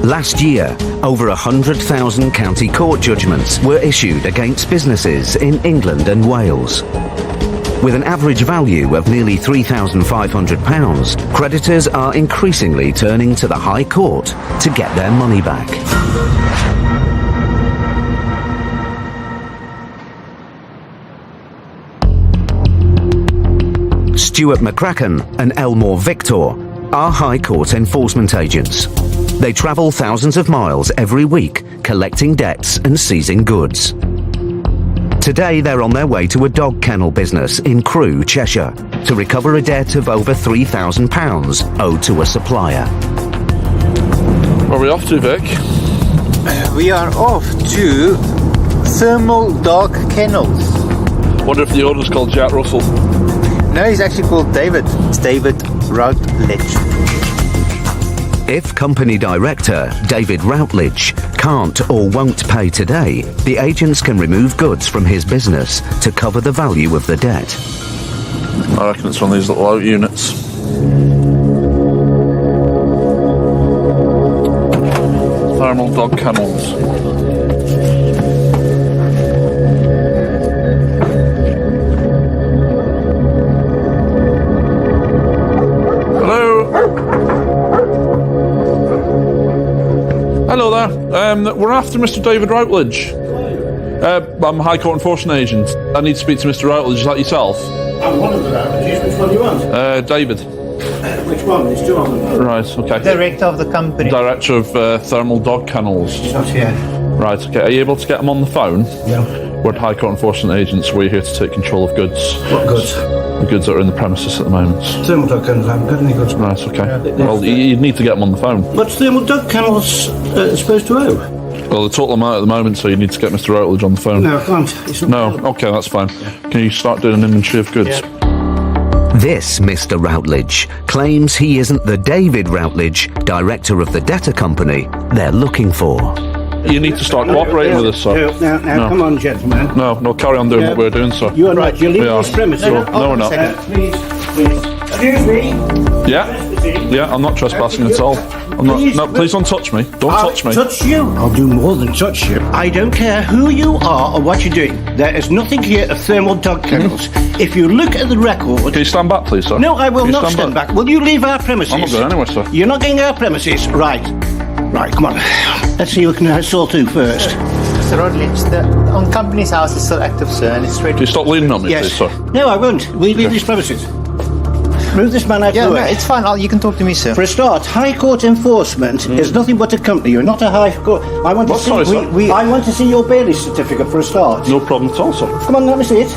Last year, over 100,000 county court judgments were issued against businesses in England and Wales. With an average value of nearly £3,500, creditors are increasingly turning to the High Court to get their money back. Stuart McCracken and Elmore Victor are High Court enforcement agents. They travel thousands of miles every week, collecting debts and seizing goods. Today they're on their way to a dog kennel business in Crewe, Cheshire, to recover a debt of over £3,000 owed to a supplier. Where are we off to, Vic? We are off to Thermal Dog Kennels. Wonder if the owner's called Jack Russell. No, he's actually called David. It's David Routledge. If company director David Routledge can't or won't pay today, the agents can remove goods from his business to cover the value of the debt. I reckon it's one of these little out units. Thermal Dog Kennels. Hello there. We're after Mr. David Routledge. I'm a High Court enforcement agent. I need to speak to Mr. Routledge. Is that yourself? I'm one of the Routledges. Which one do you want? David. Which one? There's two of them. Right, okay. Director of the company. Director of Thermal Dog Kennels. He's not here. Right, okay. Are you able to get him on the phone? Yeah. We're High Court enforcement agents. We're here to take control of goods. What goods? The goods that are in the premises at the moment. Thermal Dog Kennels. I haven't got any goods. Right, okay. Well, you need to get them on the phone. What's Thermal Dog Kennels supposed to owe? Well, the total amount at the moment, so you need to get Mr. Routledge on the phone. No, I can't. It's not No, okay, that's fine. Can you start doing an inventory of goods? Yeah. This Mr. Routledge claims he isn't the David Routledge, director of the debtor company they're looking for. You need to start cooperating with us, sir. Now, No. come on, gentlemen. No, carry on doing what we're doing, sir. You are not. You're leaving We are. this premises. No, we're not. Please. Excuse me. Yeah, I'm not trespassing at all. I'm not. No, please don't touch me. Don't touch me. Touch you? I'll do more than touch you. I don't care who you are or what you're doing. There is nothing here at Thermal Dog Kennels. If you look at the record... Can you stand back, please, sir? No, I will Can you not stand back. Will you leave our premises? I'm not going anywhere, sir. You're not going our premises? Right. Right, come on. Let's see who can saw to first. Mr. Routledge, the company's house is still active, sir, and it's ready. Can you stop leaning on me, Yes. please, sir? No, I won't. We leave these premises. Move this man out Yeah, of the no, way. it's fine. You can talk to me, sir. For a start, High Court enforcement is nothing but a company. You're not a High Court. I want to What? see. Sorry, sir. I want to see your Bailey certificate for a start. No problem at all, sir. Come on, let me see it.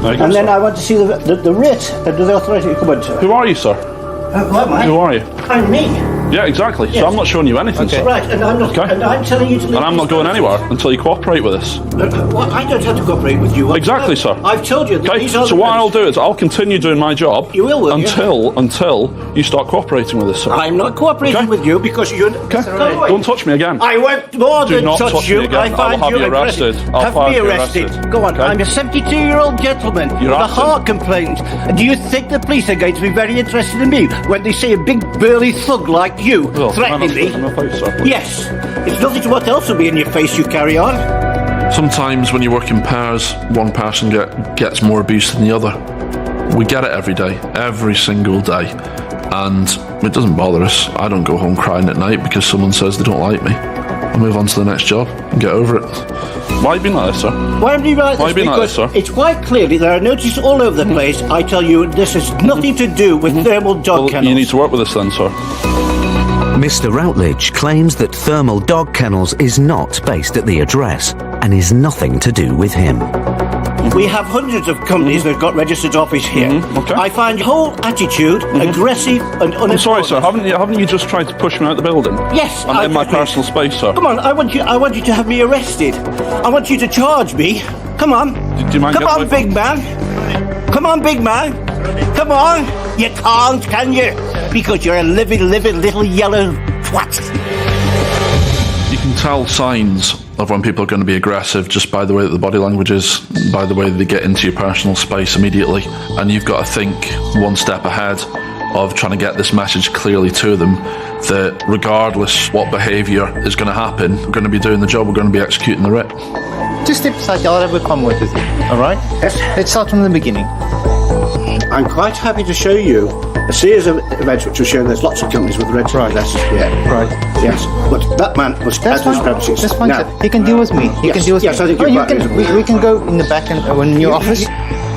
There you go, And then sir. I want to see the writ and the authority to come on to. Who are you, sir? Who am I? Who are you? I'm me. Yeah, exactly. Yes. So I'm not showing you anything, sir. Right, and I'm not. Okay. And I'm telling you to leave. And I'm not these going premises. anywhere until you cooperate with us. Well, I don't have to cooperate with you. Exactly, sir. I've told you. That Okay, these are so the what I'll premises. do is I'll continue doing my job You will you? until you start cooperating with us, sir. I'm not cooperating Okay. with you because you're. Okay? Don't touch me again. I won't more Do than not touch touch you. me again. I find I'll have you you arrested. I'll Have find me you arrested. arrested. Go on. Okay? I'm a 72-year-old gentleman with a arrested. heart complaint. And do you think the police are going to be very interested in me when they see a big burly thug like you Well, threatening me? in my face, sir. Yes. It's nothing to what else will be in your face. You carry on. Sometimes when you work in pairs, one person gets more abuse than the other. We get it every day, every single day. And it doesn't bother us. I don't go home crying at night because someone says they don't like me. I move on to the next job and get over it. Why are you being like this, sir? Why am I like Why this? you being like Because this, sir? it's quite clearly there are notices all over the place. I tell you, this has nothing to do with Thermal Dog Well, Kennels. you need to work with us then, sir. Mr. Routledge claims that Thermal Dog Kennels is not based at the address and is nothing to do with him. We have hundreds of companies that have got registered office here. Okay. I find your whole attitude aggressive and unimportant. I'm sorry, sir. Haven't you just tried to push me out the building? Yes, I'm in my personal space, sir. Come on, I want you to have me arrested. I want you to charge me. Come on. Do you mind Come getting on, away big man. Come on, big man. Come on. You can't, can you? Because you're a livid little yellow twat. You can tell signs of when people are going to be aggressive just by the way that the body language is, by the way that they get into your personal space immediately. And you've got to think one step ahead of trying to get this message clearly to them that regardless what behaviour is going to happen, we're going to be doing the job, we're going to be executing the writ. Just step aside, I'll have a convo with you. All right? Let's start from the beginning. I'm quite happy to show you a series of events which will show there's lots of companies with red letters. Yeah. Right. Yes. But that man was at his premises. That's fine, Now, sir. He can deal with me. He yes, can deal with yes, me. I think you're right, we can go in the back and in your office.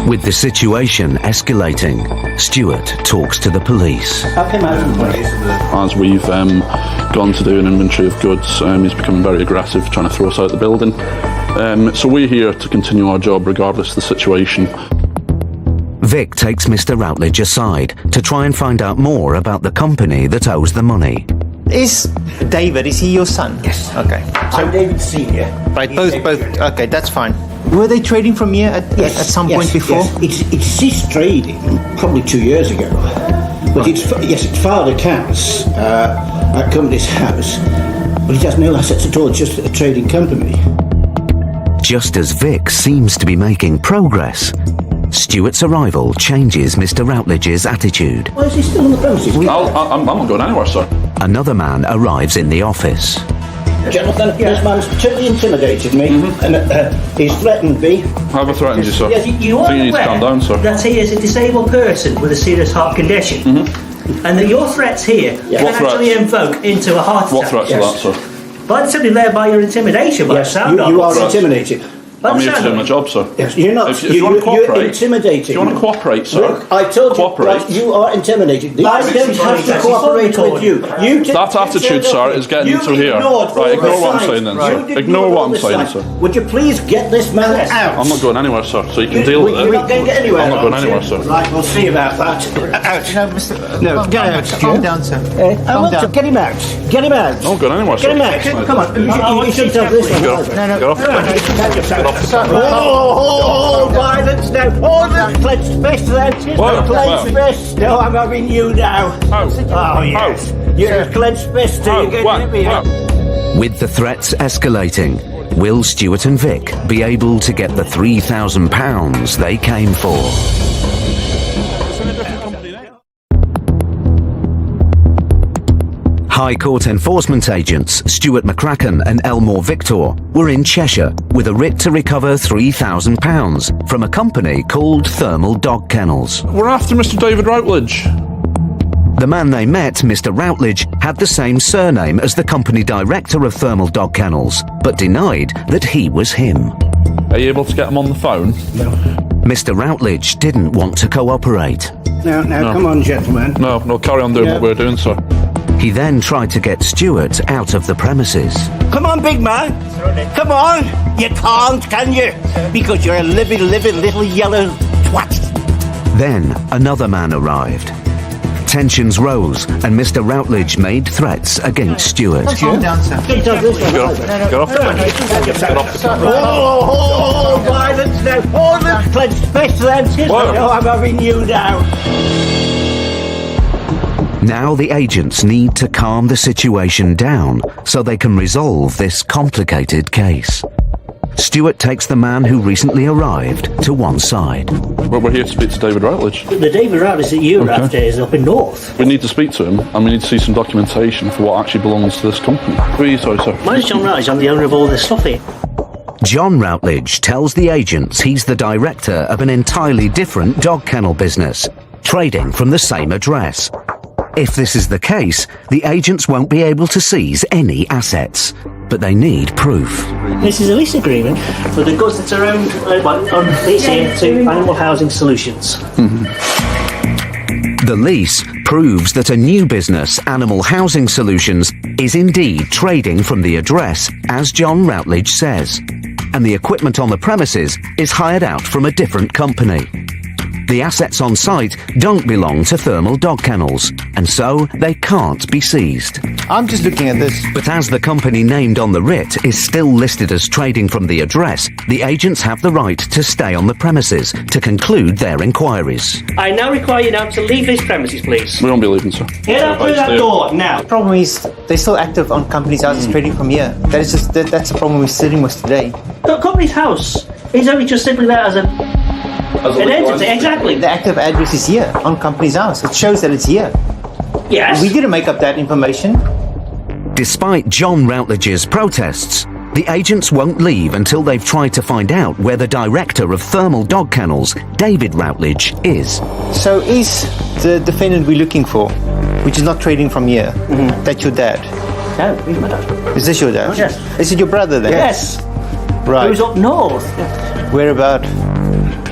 With the situation escalating, Stuart talks to the police. Have him out, please. As we've gone to do an inventory of goods, he's becoming very aggressive, trying to throw us out the building. So we're here to continue our job regardless of the situation. Vic takes Mr. Routledge aside to try and find out more about the company that owes the money. Is he your son? Yes. Okay. I'm David Senior. Right, both. Okay, that's fine. Were they trading from here at some point before? Yes. It's ceased trading probably 2 years ago. But it filed accounts at company's house, but it has no assets at all. It's just a trading company. Just as Vic seems to be making progress, Stuart's arrival changes Mr. Routledge's attitude. Why is he still on the premises? I'm not going anywhere, sir. Another man arrives in the office. Jonathan, this man's totally intimidated me, and he's threatened me. Have I threatened you, sir? Yes, you are I think you need to calm down, sir. that he is a disabled person with a serious heart condition, and that your threats here can What threats? actually invoke into a heart attack. What threats are that, sir? Well, it's simply led by your intimidation, by the sound of you it. are intimidated. By I'm the here to sound do of my it. job, sir. Yes, you're not. If you want to You're cooperate, intimidating. if you want to cooperate, sir, Look, I told you, cooperate. right, you are intimidating. I That's don't have to actually cooperate phone with you. That attitude, sir, is getting you through here. Right, ignore what I'm saying then, sir. Ignore what I'm saying, sir. Would you please get this man out? I'm not going anywhere, sir, so you can deal with You're it. not going to get anywhere. I'm not going aren't anywhere, you? sir. Right, we'll see about that. Out. No, Mr. No, get out. Calm down, sir. Calm down. Get him out. Get him out. I'm not going anywhere, Get sir. him out. Come on. You should have this one. Get off. Get off. Oh, violence now. Oh, the clenched fist then. Where? Clenched fist. No, I'm having you now. How? Oh, yes. You're a clenched fist. How? You're going to hit me out. With the threats escalating, will Stuart and Vic be able to get the £3,000 they came for? High Court enforcement agents Stuart McCracken and Elmore Victor were in Cheshire with a writ to recover £3,000 from a company called Thermal Dog Kennels. We're after Mr. David Routledge. The man they met, Mr. Routledge, had the same surname as the company director of Thermal Dog Kennels, but denied that he was him. Are you able to get him on the phone? Mr. Routledge didn't want to cooperate. Now, come on, gentlemen. No, carry on doing what we're doing, sir. He then tried to get Stuart out of the premises. Come on, big man. Come on. You can't, can you? Because you're a living little yellow twat. Then another man arrived. Tensions rose and Mr. Routledge made threats against Stuart. Calm down, sir. Get off. Get off. Oh, violence now. Oh, the clenched fist then. Whoa. Oh, I'm having you now. Now the agents need to calm the situation down so they can resolve this complicated case. Stuart takes the man who recently arrived to one side. We're here to speak to David Routledge. The David Routledge that you're after is up in North. We need to speak to him, and we need to see some documentation for what actually belongs to this company. Who are you, sorry, sir? My name's John Routledge, I'm the owner of all this stuff here. John Routledge tells the agents he's the director of an entirely different dog kennel business, trading from the same address. If this is the case, the agents won't be able to seize any assets, but they need proof. This is a lease agreement for the goods that are owned on lease here to Animal Housing Solutions. The lease proves that a new business, Animal Housing Solutions, is indeed trading from the address, as John Routledge says, and the equipment on the premises is hired out from a different company. The assets on site don't belong to Thermal Dog Kennels, and so they can't be seized. I'm just looking at this. But as the company named on the writ is still listed as trading from the address, the agents have the right to stay on the premises to conclude their inquiries. I now require you now to leave these premises, please. We won't be leaving, sir. Get out through that door now. The problem is they're still active on companies' houses trading from here. That's the problem we're sitting with today. The company's house is only just simply there as a An entity, exactly. The active address is here on Company's House. It shows that it's here. Yes. We didn't make up that information. Despite John Routledge's protests, the agents won't leave until they've tried to find out where the director of thermal dog kennels, David Routledge, is. So is the defendant we're looking for, which is not trading from here, that's your dad? No, he's my dad. Is this your dad? Yes. Is it your brother then? Yes. Right. He was up north. Where about?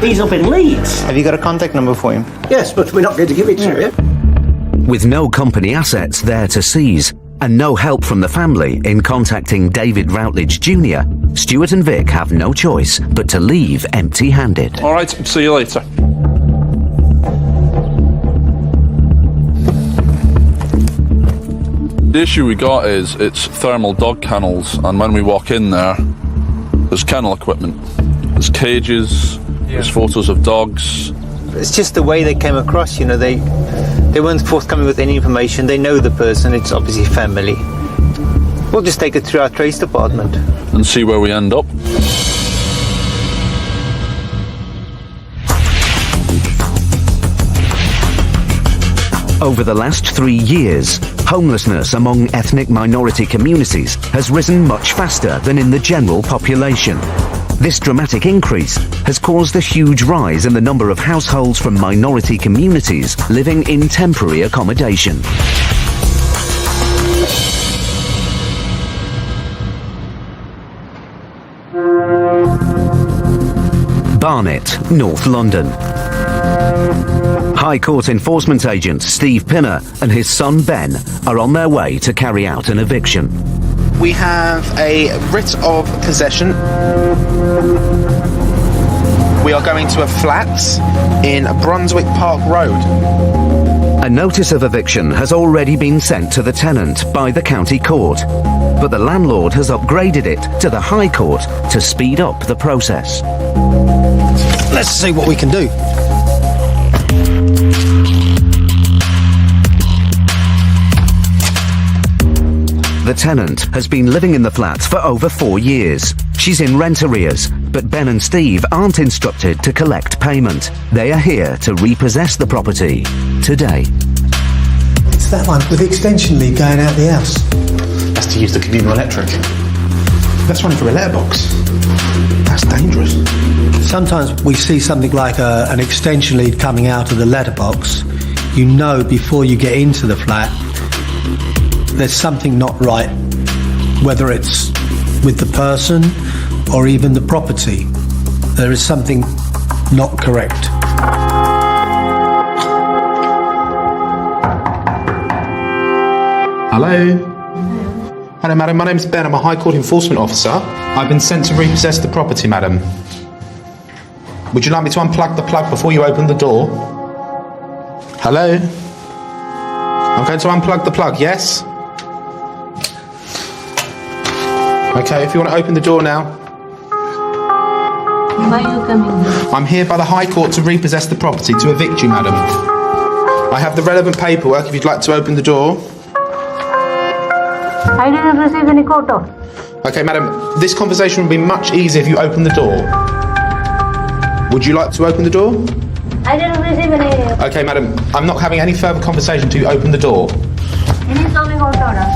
He's up in Leeds. Have you got a contact number for him? Yes, but we're not going to give it to you. With no company assets there to seize, and no help from the family in contacting David Routledge Jr., Stuart and Vic have no choice but to leave empty-handed. All right, see you later. The issue we got is it's thermal dog kennels, and when we walk in there, there's kennel equipment. There's cages, there's photos of dogs. It's just the way they came across, they weren't forthcoming with any information. They know the person, it's obviously family. We'll just take it through our trace department. And see where we end up. Over the last 3 years, homelessness among ethnic minority communities has risen much faster than in the general population. This dramatic increase has caused a huge rise in the number of households from minority communities living in temporary accommodation. Barnet, North London. High Court enforcement agent Steve Pinner and his son Ben are on their way to carry out an eviction. We have a writ of possession. We are going to a flat in Brunswick Park Road. A notice of eviction has already been sent to the tenant by the county court, but the landlord has upgraded it to the High Court to speed up the process. Let's see what we can do. The tenant has been living in the flat for over 4 years. She's in rent arrears, but Ben and Steve aren't instructed to collect payment. They are here to repossess the property today. It's that one with the extension lead going out the house. That's to use the communal electric. That's running for a letterbox. That's dangerous. Sometimes we see something like an extension lead coming out of the letterbox. You know before you get into the flat there's something not right, whether it's with the person or even the property. There is something not correct. Hello? Hello, madam. My name's Ben. I'm a High Court enforcement officer. I've been sent to repossess the property, madam. Would you like me to unplug the plug before you open the door? Hello? I'm going to unplug the plug, yes? Okay, if you want to open the door now. Why are you coming here? I'm here by the High Court to repossess the property, to evict you, madam. I have the relevant paperwork if you'd like to open the door. I didn't receive any court order. Okay, madam, this conversation will be much easier if you open the door. Would you like to open the door? I didn't receive any. Okay, madam, I'm not having any further conversation until you open the door. Any zoning court order?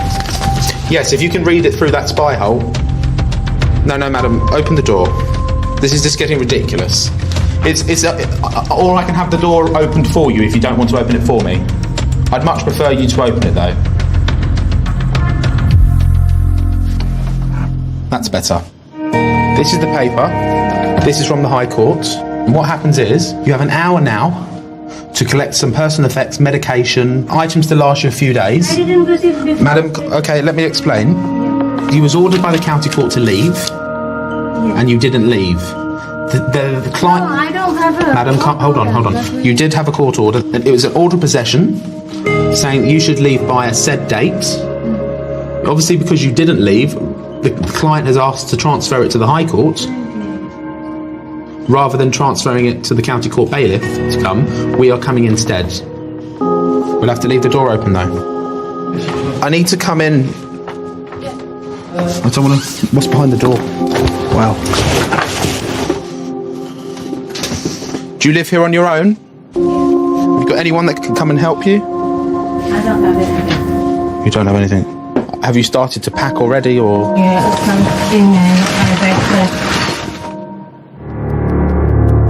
Yes, if you can read it through that spy hole. No, madam, open the door. This is just getting ridiculous. Or I can have the door opened for you if you don't want to open it for me. I'd much prefer you to open it, though. That's better. This is the paper. This is from the High Court. And what happens is, you have an hour now to collect some personal effects, medication, items to last you a few days. I didn't receive before. Madam, okay, let me explain. You was ordered by the county court to leave, and you didn't leave. The client... No, I don't have a... Madam, hold on. You did have a court order. It was an order of possession, saying you should leave by a said date. Obviously, because you didn't leave, the client has asked to transfer it to the High Court. Rather than transferring it to the county court bailiff to come, we are coming instead. We'll have to leave the door open though. I need to come in. I don't want to... What's behind the door? Wow. Do you live here on your own? Have you got anyone that can come and help you? I don't have anything. You don't have anything. Have you started to pack already, or? Yeah, something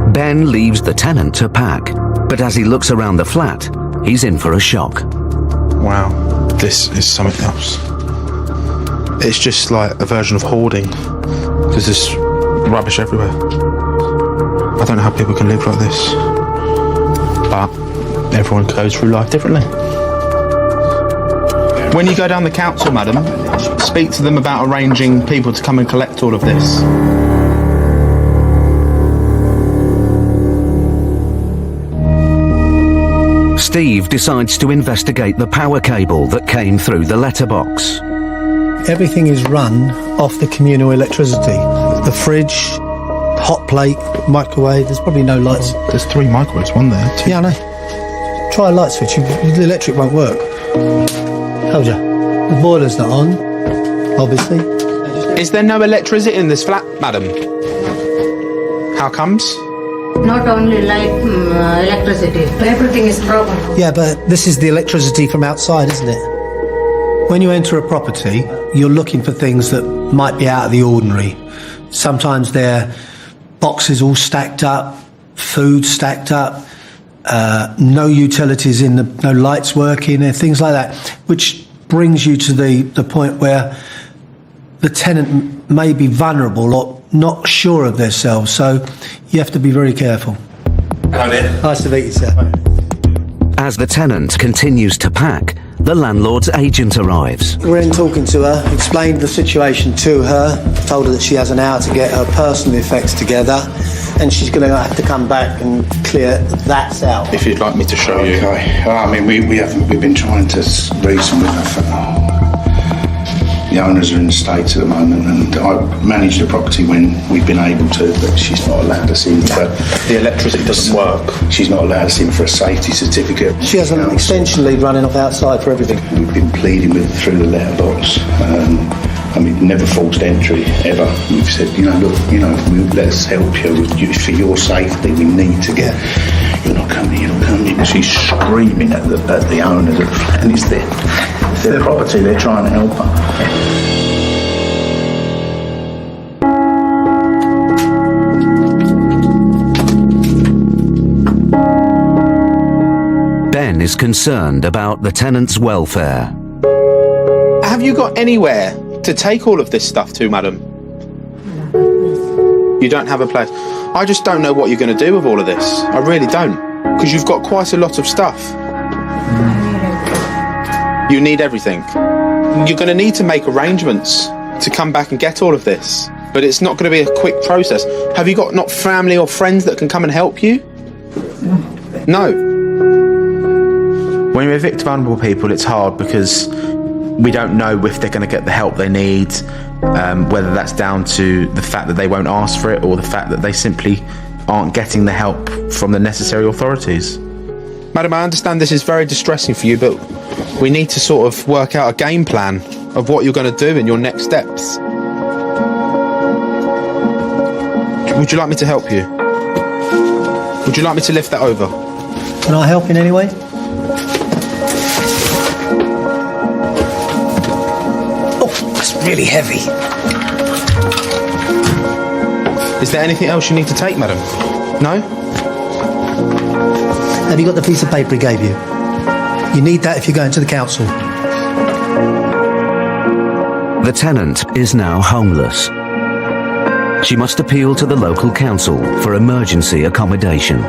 I Ben leaves the tenant to pack, but as he looks around the flat, he's in for a shock. Wow, this is something else. It's just like a version of hoarding. There's this rubbish everywhere. I don't know how people can live like this. But everyone goes through life differently. When you go down the council, madam, speak to them about arranging people to come and collect all of this. Steve decides to investigate the power cable that came through the letterbox. Everything is run off the communal electricity. The fridge, hot plate, microwave, there's probably no lights. There's 3 microwaves, one there, 2. Yeah, I know. Try a light switch, the electric won't work. Told you. The boiler's not on, obviously. Is there no electricity in this flat, madam? How comes? not only light, electricity. Everything is broken. Yeah, but this is the electricity from outside, isn't it? When you enter a property, you're looking for things that might be out of the ordinary. Sometimes they're boxes all stacked up, food stacked up, no utilities in no lights working, and things like that, which brings you to the point where the tenant may be vulnerable or not sure of themselves. So you have to be very careful. Hello there. Nice to meet you, sir. As the tenant continues to pack, the landlord's agent arrives. We're in talking to her, explained the situation to her, told her that she has an hour to get her personal effects together, and she's going to have to come back and clear that out. If you'd like me to show you. Okay. I mean, we've been trying to reason with her. The owners are in the States at the moment, and I managed the property when we've been able to, but she's not allowed us in. The electricity doesn't work. She's not allowed us in for a safety certificate. She has an extension lead running off outside for everything. We've been pleading with her through the letterbox. I mean, never forced entry, ever. We've said, look, let's help you. For your safety, we need to get... You're not coming. She's screaming at the owners, and it's their property, they're trying to help her. Ben is concerned about the tenant's welfare. Have you got anywhere to take all of this stuff to, madam? You don't have a place. I just don't know what you're going to do with all of this. I really don't. Because you've got quite a lot of stuff. You need everything. You're going to need to make arrangements to come back and get all of this. But it's not going to be a quick process. Have you got not family or friends that can come and help you? No. When you evict vulnerable people, it's hard because we don't know if they're going to get the help they need, whether that's down to the fact that they won't ask for it or the fact that they simply aren't getting the help from the necessary authorities. Madam, I understand this is very distressing for you, but we need to sort of work out a game plan of what you're going to do in your next steps. Would you like me to help you? Would you like me to lift that over? Can I help in any way? Oh, that's really heavy. Is there anything else you need to take, madam? No? Have you got the piece of paper he gave you? You need that if you're going to the council. The tenant is now homeless. She must appeal to the local council for emergency accommodation.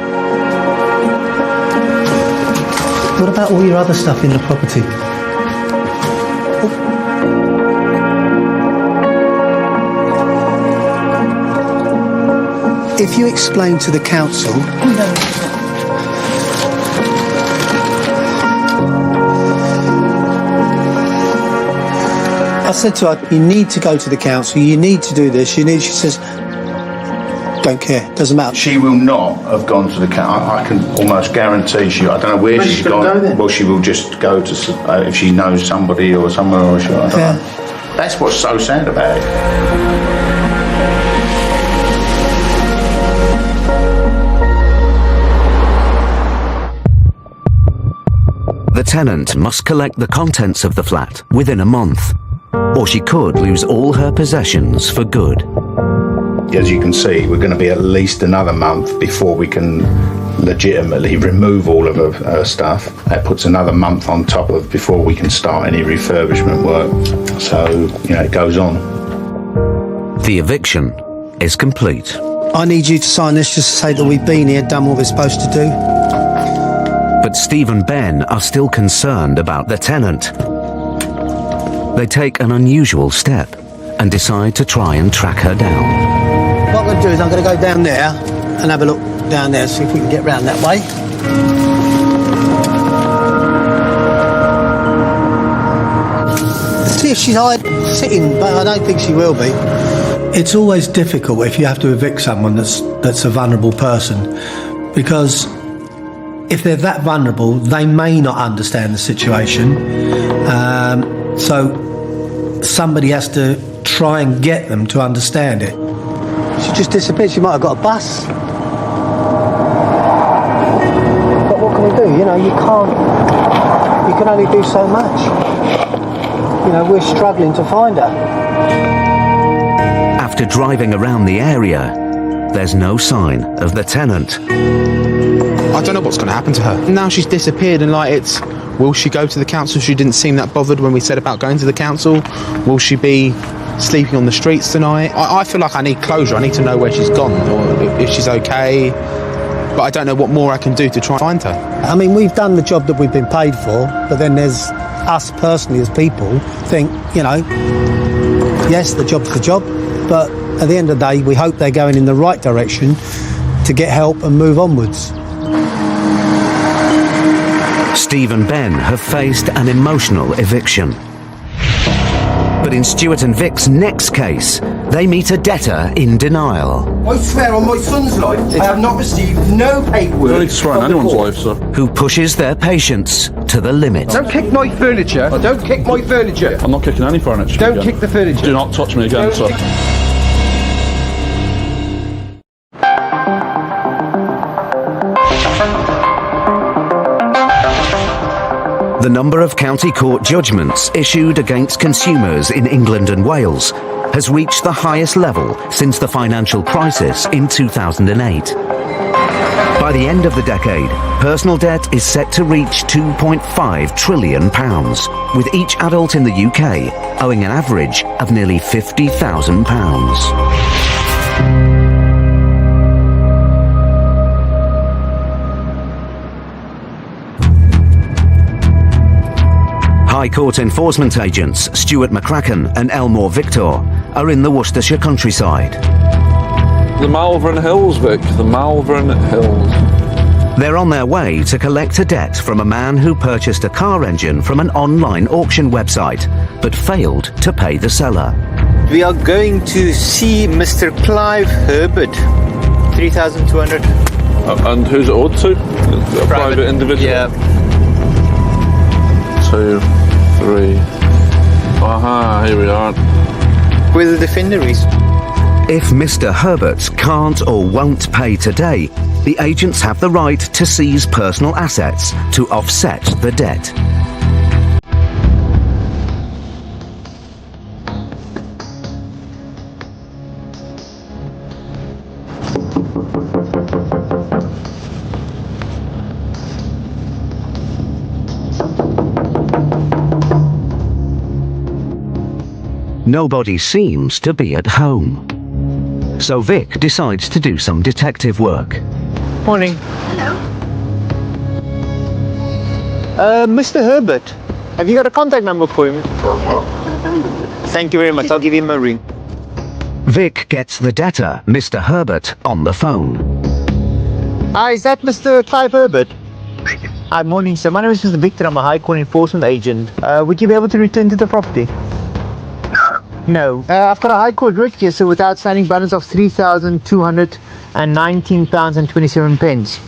What about all your other stuff in the property? If you explain to the council... I said to her, you need to go to the council, you need to do this, she says, don't care, doesn't matter. She will not have gone to the council. I can almost guarantee she... I don't know where she's gone. Go then? Well, she will just go to... if she knows somebody or somewhere, or I don't know. That's what's so sad about it. tenant must collect the contents of the flat within a month, or she could lose all her possessions for good. As you can see, we're going to be at least another month before we can legitimately remove all of her stuff. That puts another month on top of before we can start any refurbishment work. So, it goes on. The eviction is complete. I need you to sign this just to say that we've been here, done what we're supposed to do. But Steve and Ben are still concerned about the tenant. They take an unusual step and decide to try and track her down. What I'm going to do is I'm going to go down there and have a look down there, see if we can get round that way. See if she's sitting, but I don't think she will be. It's always difficult if you have to evict someone that's a vulnerable person, because if they're that vulnerable, they may not understand the situation. So somebody has to try and get them to understand it. She just disappeared. She might have got a bus. But what can we do? You can only do so much. We're struggling to find her. After driving around the area, there's no sign of the tenant. I don't know what's going to happen to her. Now she's disappeared, and will she go to the council? She didn't seem that bothered when we said about going to the council. Will she be sleeping on the streets tonight? I feel like I need closure. I need to know where she's gone, or if she's okay. But I don't know what more I can do to try and find her. I mean, we've done the job that we've been paid for, but then there's us personally as people think, yes, the job's the job, but at the end of the day, we hope they're going in the right direction to get help and move onwards. Steve and Ben have faced an emotional eviction. But in Stuart and Vic's next case, they meet a debtor in denial. I swear on my son's life, I have not received no paperwork. You don't need to swear on anyone's life, sir. Who pushes their patience to the limit. Don't kick my furniture. Don't kick my furniture. I'm not kicking any furniture. Don't again. kick the furniture. Do not touch me again, sir. The number of county court judgments issued against consumers in England and Wales has reached the highest level since the financial crisis in 2008. By the end of the decade, personal debt is set to reach £2.5 trillion, with each adult in the UK owing an average of nearly £50,000. High Court enforcement agents Stuart McCracken and Elmore Victor are in the Worcestershire countryside. The Malvern Hills, Vic. The Malvern Hills. They're on their way to collect a debt from a man who purchased a car engine from an online auction website, but failed to pay the seller. We are going to see Mr. Clive Herbert. 3,200. And who's it owed to? A private individual? Yeah. 2, 3. Aha, here we are. Where the defender is. If Mr. Herbert can't or won't pay today, the agents have the right to seize personal assets to offset the debt. Nobody seems to be at home. So Vic decides to do some detective work. Morning. Hello. Mr. Herbert, have you got a contact number for him? Thank you very much. I'll give him a ring. Vic gets the debtor, Mr. Herbert, on the phone. Hi, is that Mr. Clive Herbert? Hi, morning, sir. My name is Mr. Victor. I'm a High Court enforcement agent. Would you be able to return to the property? No. I've got a High Court writ here, so with outstanding balance of £3,219.27.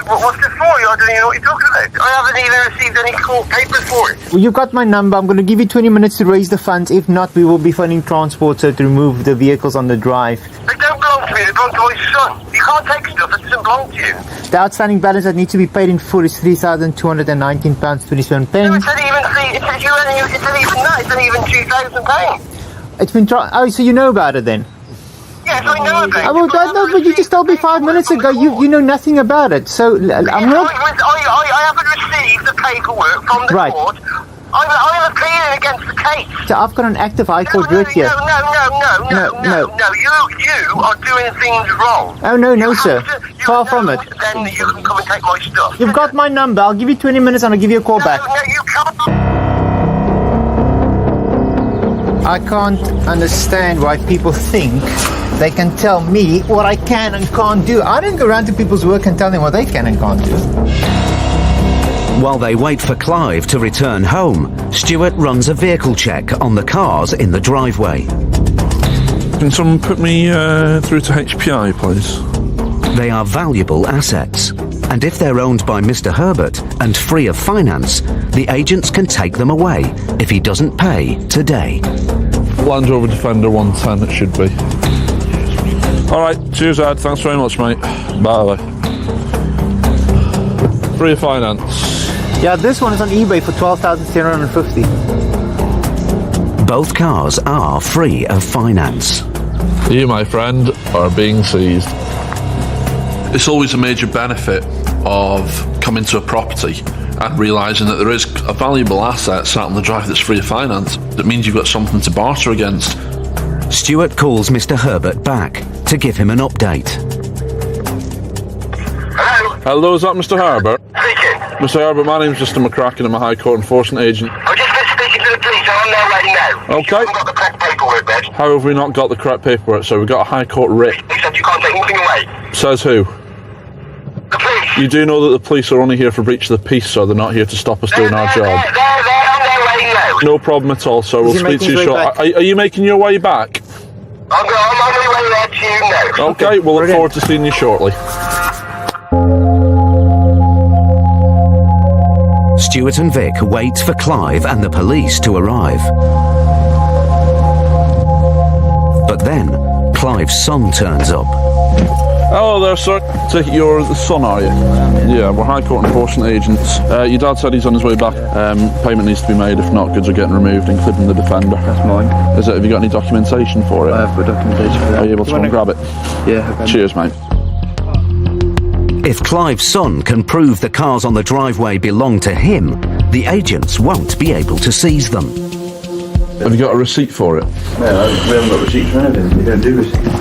What's this for? I don't even know what you're talking about. I haven't even received any court papers for it. Well, you've got my number. I'm going to give you 20 minutes to raise the funds. If not, we will be funding transport, so to remove the vehicles on the drive. They don't belong belong to me, they belong to my son. You can't take stuff that doesn't belong to you. The outstanding balance that needs to be paid in full is £3,219.27. No, it's not even that, it's not even £2,000. It's been oh, so you know about it then? Yes, I know about it. Well, no, but you just told me 5 minutes ago you know nothing about it. So I'm not. I haven't received the paperwork from the court. I'm appealing against the case. So I've got an active High Court writ here. No. You are doing things wrong. Oh no, sir. Far from it. Then you can come and take my stuff. You've got my number. I'll give you 20 minutes and I'll give you a call back. No, you can't. I can't understand why people think they can tell me what I can and can't do. I don't go around to people's work and tell them what they can and can't do. While they wait for Clive to return home, Stuart runs a vehicle check on the cars in the driveway. Can someone put me through to HPI, please? They are valuable assets, and if they're owned by Mr. Herbert and free of finance, the agents can take them away if he doesn't pay today. Land Rover Defender 110, it should be. Alright, cheers Ed, thanks very much mate. Bye. Free of finance. Yeah, this one is on eBay for $12,750. Both cars are free of finance. You, my friend, are being seized. It's always a major benefit of coming to a property and realising that there is a valuable asset sat on the drive that's free of finance. That means you've got something to barter against. Stuart calls Mr. Herbert back to give him an update. Hello, is that Mr. Herbert? Speaking. Mr. Herbert, my name's Mr. McCracken. I'm a High Court enforcement agent. I've just been speaking to the police. I'm on there right now. Okay. You haven't got the correct paperwork, Ben. How have we not got the correct paperwork? So we've got a High Court writ. They said you can't take nothing away. Says who? The police. You do know that the police are only here for breach of the peace, so they're not here to stop us doing our job. They're on their way now. No problem at all, so we'll speak to you shortly. Are you making your way back? I'm on my way there to you now. Okay, we'll look forward to seeing you shortly. Stuart and Vic wait for Clive and the police to arrive. But then, Clive's son turns up. Hello there, sir. Take it you're the son, are you? Yeah, we're High Court enforcement agents. Your dad said he's on his way back. Payment needs to be made. If not, goods are getting removed, including the Defender. That's mine. Is it? Have you got any documentation for it? I have got documentation for that. Are you able to go and grab it? Yeah, I can. Cheers, mate. If Clive's son can prove the cars on the driveway belong to him, the agents won't be able to seize them. Have you got a receipt for it? No, we haven't got receipts for anything. We don't do receipts.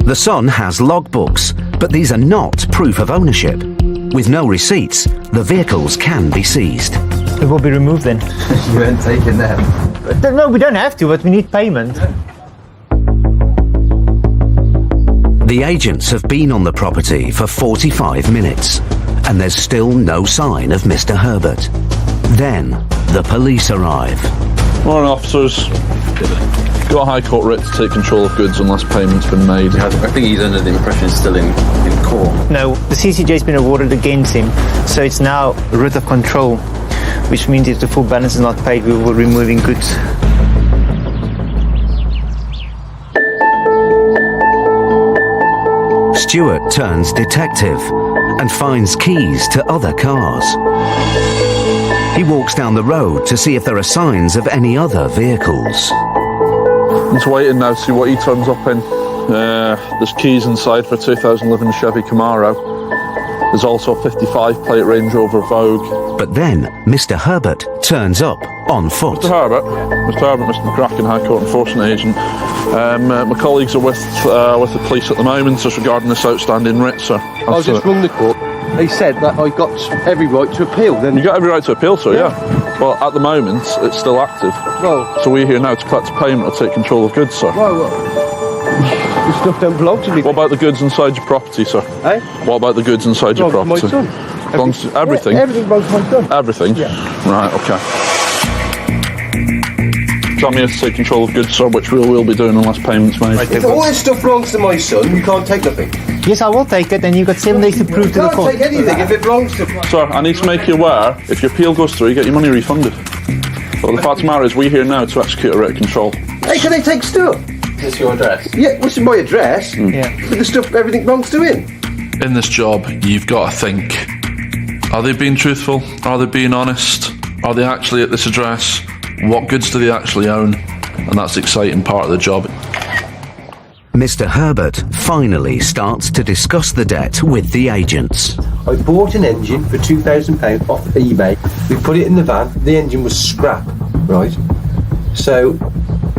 The son has logbooks, but these are not proof of ownership. With no receipts, the vehicles can be seized. It will be removed then. You ain't taking them. No, we don't have to, but we need payment. The agents have been on the property for 45 minutes, and there's still no sign of Mr. Herbert. Then, the police arrive. Morning, officers. Got a High Court writ to take control of goods unless payment's been made. I think he's under the impression it's still in court. No, the CCJ's been awarded against him, so it's now a writ of control, which means if the full balance is not paid, we will be removing goods. Stuart turns detective and finds keys to other cars. He walks down the road to see if there are signs of any other vehicles. I'm just waiting now to see what he turns up in. There's keys inside for a 2011 Chevy Camaro. There's also a 55 plate Range Rover Vogue. But then Mr. Herbert turns up on foot. Mr. Herbert, Mr. McCracken, High Court enforcement agent. My colleagues are with the police at the moment just regarding this outstanding writ, sir. I just rung the court. They said that I got every right to appeal. Then you got every right to appeal, sir. Yeah. Well, at the moment it's still active. Well, so we're here now to collect a payment or take control of goods, sir. Well, the stuff don't belong to me. What about the goods inside your property, sir? Eh? What about the goods inside your property? My son. Belongs to everything. Yeah, everything belongs to my son. Everything. Yeah. Right. Okay. So I'm here to take control of goods, sir, which we will be doing unless payment's made. If all this stuff belongs to my son, you can't take nothing. Yes, I will take it, and you've got 7 days to prove to the court. You can't take anything if it belongs to... Sir, I need to make you aware, if your appeal goes through, you get your money refunded. But the fact of the matter is, we're here now to execute a writ of control. Hey, can they take stuff? It's your address. Yeah, what's my address? Yeah. But the stuff, everything belongs to him. In this job, you've got to think, are they being truthful? Are they being honest? Are they actually at this address? What goods do they actually own? And that's the exciting part of the job. Mr. Herbert finally starts to discuss the debt with the agents. I bought an engine for £2,000 off eBay. We put it in the van. The engine was scrap, right? So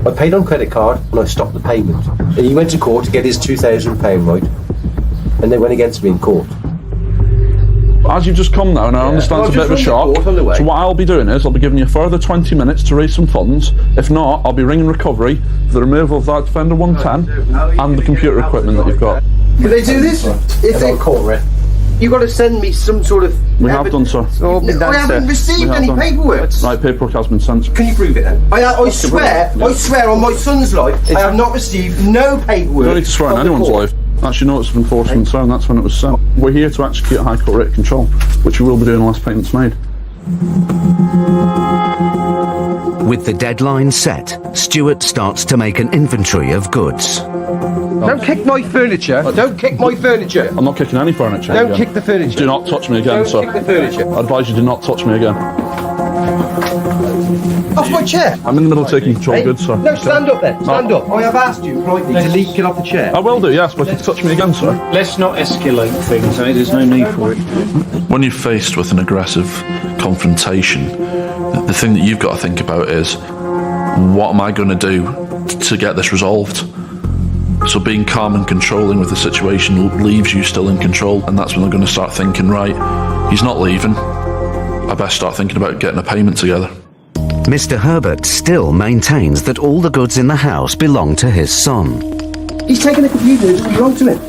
I paid on credit card and I stopped the payment. And he went to court to get his £2,000, right? And they went against me in court. As you've just come now, and I understand Well, it's a bit of a shock, so what I'll be doing is I'll be giving you a further 20 minutes to raise some funds. If not, I'll be ringing recovery for the removal of that Defender 110 and the computer equipment that you've got. Can they do this? If they court, you've got to send me some sort of... We have done, sir. I haven't received any paperwork. Right, paperwork has been sent. Can you prove it then? I swear on my son's life, I have not received no paperwork. You don't need to swear on anyone's life. That's your notice of enforcement, sir, and that's when it was sent. We're here to execute a High Court rate of control, which we will be doing unless payment's made. With the deadline set, Stuart starts to make an inventory of goods. Don't kick my furniture. Don't kick my furniture. I'm not kicking any furniture. Don't again. kick the furniture. Do not touch me again, Don't sir. kick the furniture. I advise you do not touch me again. Off my chair. I'm in the middle of taking control of goods, sir. No, stand up then. Stand up. I have asked you politely to leave, get off the chair. I will do, yes, but if you touch me again, sir. Let's not escalate things, eh? There's no need for it. When you're faced with an aggressive confrontation, the thing that you've got to think about is, what am I going to do to get this resolved? So being calm and controlling with the situation leaves you still in control, and that's when they're going to start thinking, right, he's not leaving. I best start thinking about getting a payment together. Mr. Herbert still maintains that all the goods in the house belong to his son. He's taken the computer. It doesn't belong to him.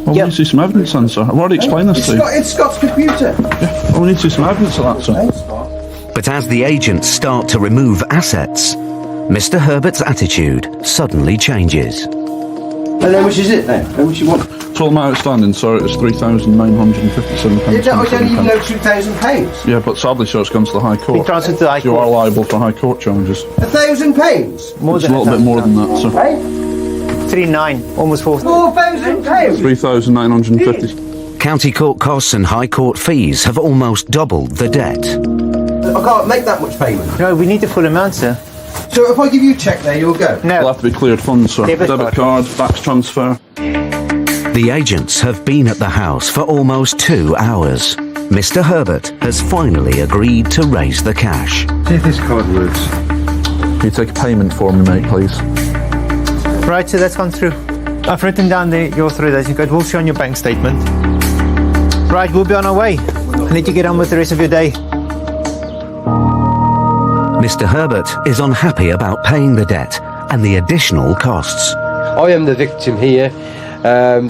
Well, we need to see some evidence then, sir. I've already explained this to you. It's Scott's computer. Yeah, well, we need to see some evidence of that, sir. But as the agents start to remove assets, Mr. Herbert's attitude suddenly changes. And how much is it then? How much you want? Total amount outstanding, sir, is £3,957. I don't even know £2,000. Yeah, but sadly, sir, it's gone to the High Court. transferred to the High So you are Court. liable for High Court charges. £1,000? More It's than a little bit more than that, sir. Hey? 3,900, almost 4,000. £4,000? £3,950. County court costs and High Court fees have almost doubled the debt. I can't make that much payment. No, we need the full amount, sir. So if I give you a cheque there, you'll go? No. It'll have to be cleared funds, sir. Debit card, fax transfer. The agents have been at the house for almost 2 hours. Mr. Herbert has finally agreed to raise the cash. See if this card works. Can you take a payment for me, mate, please? Right, so that's gone through. I've written down the authorization code. We'll see on your bank statement. Right, we'll be on our way. I need to get on with the rest of your day. Mr. Herbert is unhappy about paying the debt and the additional costs. I am the victim here.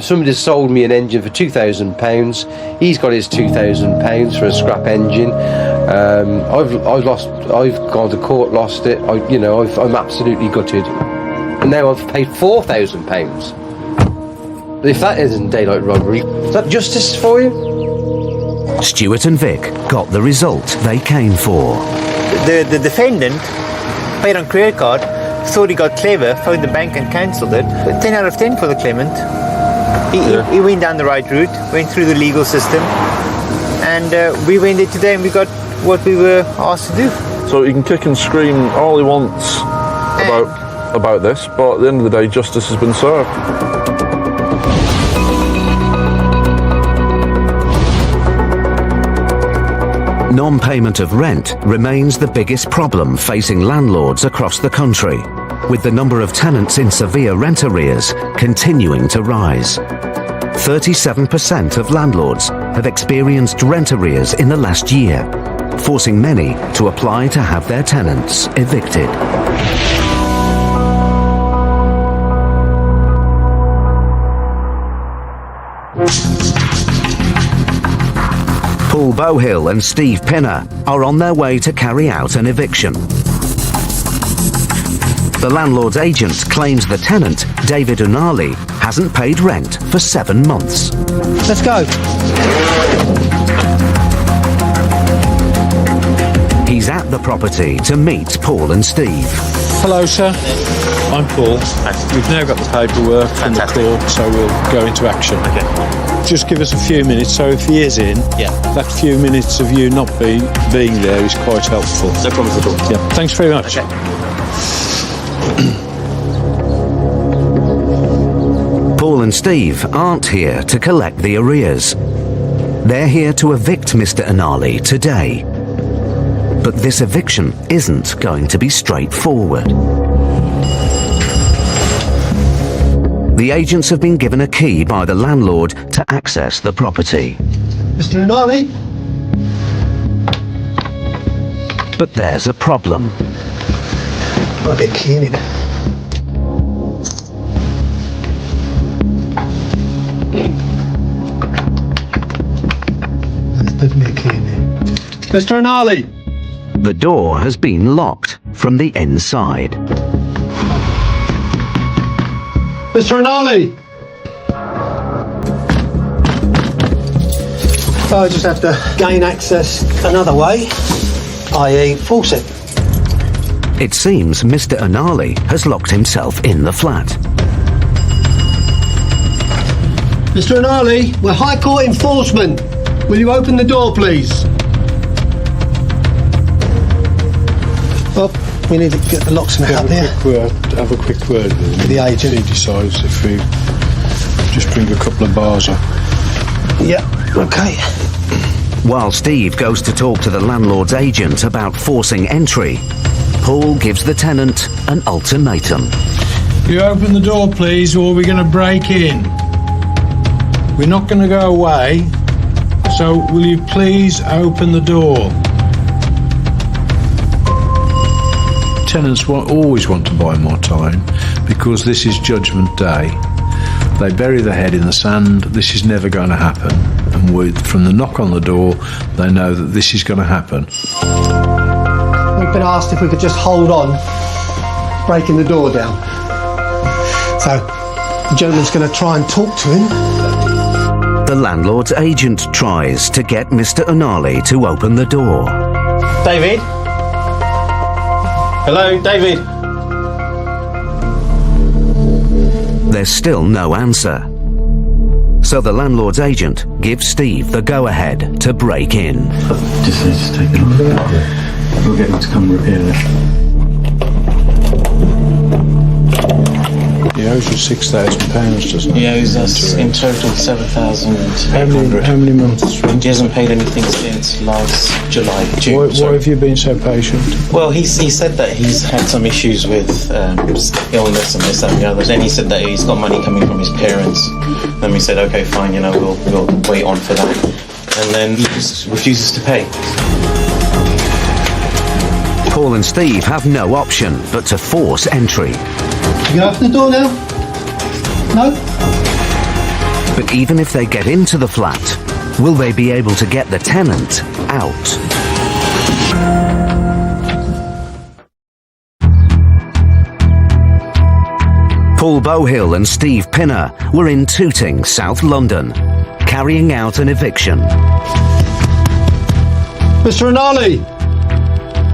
Somebody sold me an engine for £2,000. He's got his £2,000 for a scrap engine. I've gone to court, lost it. I'm absolutely gutted. And now I've paid £4,000. If that isn't daylight robbery, is that justice for you? Stuart and Vic got the result they came for. The defendant paid on credit card, thought he got clever, phoned the bank and cancelled it. 10 out of 10 for the claimant. He went down the right route, went through the legal system, and we went there today and we got what we were asked to do. So he can kick and scream all he wants about this, but at the end of the day, justice has been served. Non-payment of rent remains the biggest problem facing landlords across the country, with the number of tenants in severe rent arrears continuing to rise. 37% of landlords have experienced rent arrears in the last year, forcing many to apply to have their tenants evicted. Paul Bowhill and Steve Pinner are on their way to carry out an eviction. The landlord's agent claims the tenant, David Unali, hasn't paid rent for 7 months. Let's go. He's at the property to meet Paul and Steve. Hello, sir. I'm Paul. We've now got the paperwork from the court, so we'll go into action. Okay. Just give us a few minutes, so if he is in, that few minutes of you not being there is quite helpful. No problems at all. Yeah, thanks very much. Okay. Paul and Steve aren't here to collect the arrears. They're here to evict Mr. Anali today. But this eviction isn't going to be straightforward. The agents have been given a key by the landlord to access the property. Mr. Anali? But there's a problem. Might be a key in it. There's definitely a key in there. Mr. Anali! The door has been locked from the inside. Mr. Anali! So I just have to gain access another way, i.e. force it. It seems Mr. Anali has locked himself in the flat. Mr. Anali, we're High Court enforcement. Will you open the door, please? Well, we need to get the locksmith up here. Have a quick word with him. The agent. He decides if we just bring a couple of bars up. Yeah, okay. While Steve goes to talk to the landlord's agent about forcing entry, Paul gives the tenant an ultimatum. You open the door, please, or we're going to break in. We're not going to go away, so will you please open the door? Tenants always want to buy more time because this is Judgment Day. They bury their head in the sand. This is never going to happen. And from the knock on the door, they know that this is going to happen. We've been asked if we could just hold on, breaking the door down. So, the gentleman's going to try and talk to him. The landlord's agent tries to get Mr. Anali to open the door. David? Hello, David? There's still no answer. So the landlord's agent gives Steve the go-ahead to break in. Just need to take it off. We'll get him to come repair it. He owes you £6,000, doesn't he? He owes us in total $7,800. How many months rent? He hasn't paid anything since last June. Why have you been so patient? Well, he said that he's had some issues with illness and this, that and the other. Then he said that he's got money coming from his parents. Then we said, okay, fine, we'll wait on for that. And then he just refuses to pay. Paul and Steve have no option but to force entry. You gonna open the door now? No? But even if they get into the flat, will they be able to get the tenant out? Paul Bohill and Steve Pinner were in Tooting, South London, carrying out an eviction. Mr. Anali!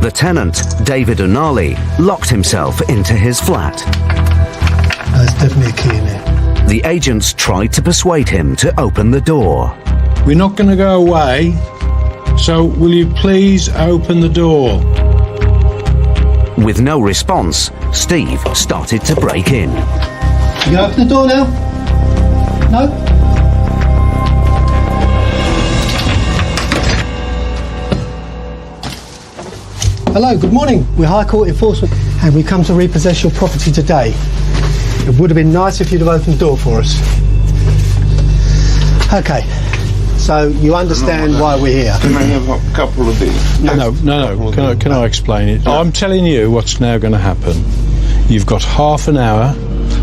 The tenant, David Anali, locked himself into his flat. There's definitely a key in there. The agents tried to persuade him to open the door. We're not going to go away, so will you please open the door? With no response, Steve started to break in. You gonna open the door now? No? Hello, good morning. We're High Court enforcement and we come to repossess your property today. It would have been nice if you'd have opened the door for us. Okay, so you understand why we're here. Can I have a couple of these? No. Can I explain it? I'm telling you what's now going to happen. You've got half an hour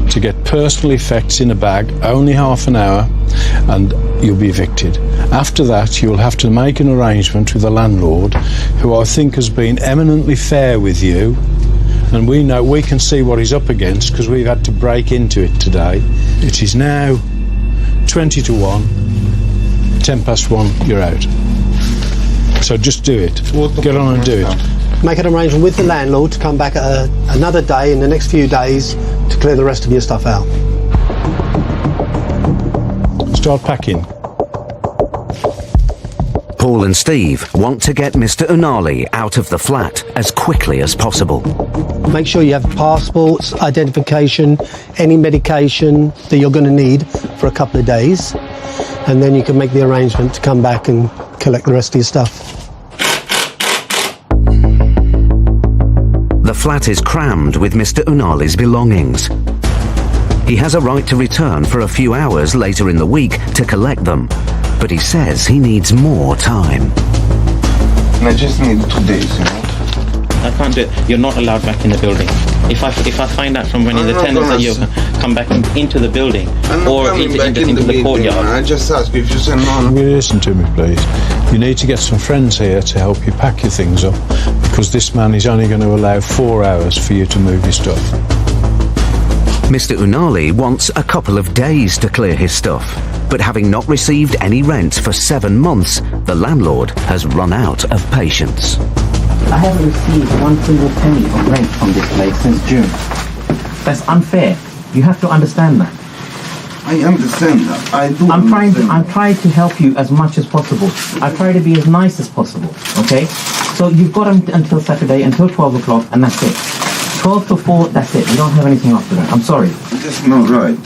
to get personal effects in a bag, only half an hour, and you'll be evicted. After that, you'll have to make an arrangement with the landlord, who I think has been eminently fair with you, and we can see what he's up against because we've had to break into it today. It is now 20 to 1, 10 past 1, you're out. So just do it. Get on and do it. make an arrangement with the landlord to come back at another day in the next few days to clear the rest of your stuff out. Start packing. Paul and Steve want to get Mr. Unali out of the flat as quickly as possible. Make sure you have passports, identification, any medication that you're going to need for a couple of days, and then you can make the arrangement to come back and collect the rest of your stuff. The flat is crammed with Mr. Unali's belongings. He has a right to return for a few hours later in the week to collect them, but he says he needs more time. I just need 2 days, you know. I can't do it. You're not allowed back in the building. If I find out from any of the tenants that you come back into the building or into the courtyard. I just ask you if you say no. Will you listen to me, please? You need to get some friends here to help you pack your things up, because this man is only going to allow 4 hours for you to move your stuff. Mr. Unali wants a couple of days to clear his stuff, but having not received any rent for 7 months, the landlord has run out of patience. I haven't received 1 single penny of rent from this place since June. That's unfair. You have to understand that. I understand that. I do. I'm trying to help you as much as possible. I try to be as nice as possible. Okay? So you've got until Saturday, until 12 o'clock, and that's it. 12 to 4, that's it. You don't have anything after that. I'm sorry. That's not right.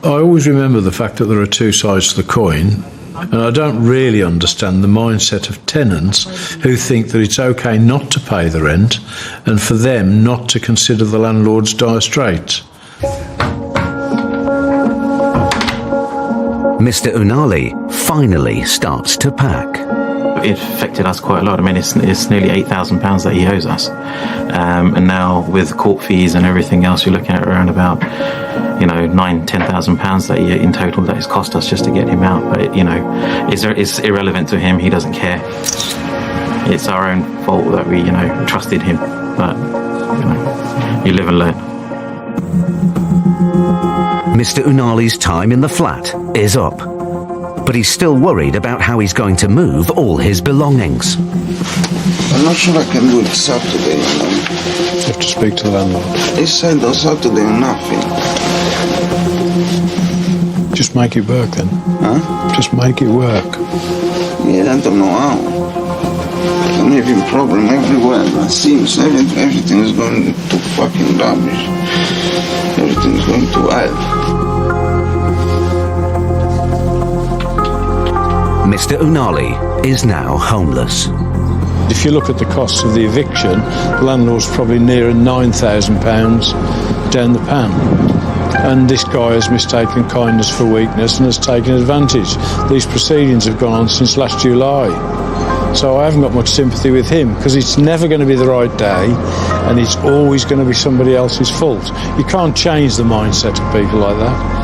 I always remember the fact that there are two sides to the coin, and I don't really understand the mindset of tenants who think that it's okay not to pay the rent and for them not to consider the landlord's dire straits. Mr. Unali finally starts to pack. It affected us quite a lot. I mean, it's nearly £8,000 that he owes us, and now with court fees and everything else, you're looking at around about, £9,000-10,000 that year in total that it's cost us just to get him out. But it's irrelevant to him. He doesn't care. It's our own fault that we trusted him. But you live and learn. Mr. Unali's time in the flat is up, but he's still worried about how he's going to move all his belongings. I'm not sure I can do it Saturday, You have to speak to the landlord. He said on Saturday nothing. Just make it work then. Huh? Just make it work. Yeah, I don't know how. I'm having problem everywhere. It seems everything is going to fucking rubbish. Everything is going to hell. Mr. Unali is now homeless. If you look at the costs of the eviction, the landlord's probably nearer £9,000 down the pan. And this guy has mistaken kindness for weakness and has taken advantage. These proceedings have gone on since last July. So I haven't got much sympathy with him, because it's never going to be the right day and it's always going to be somebody else's fault. You can't change the mindset of people like that.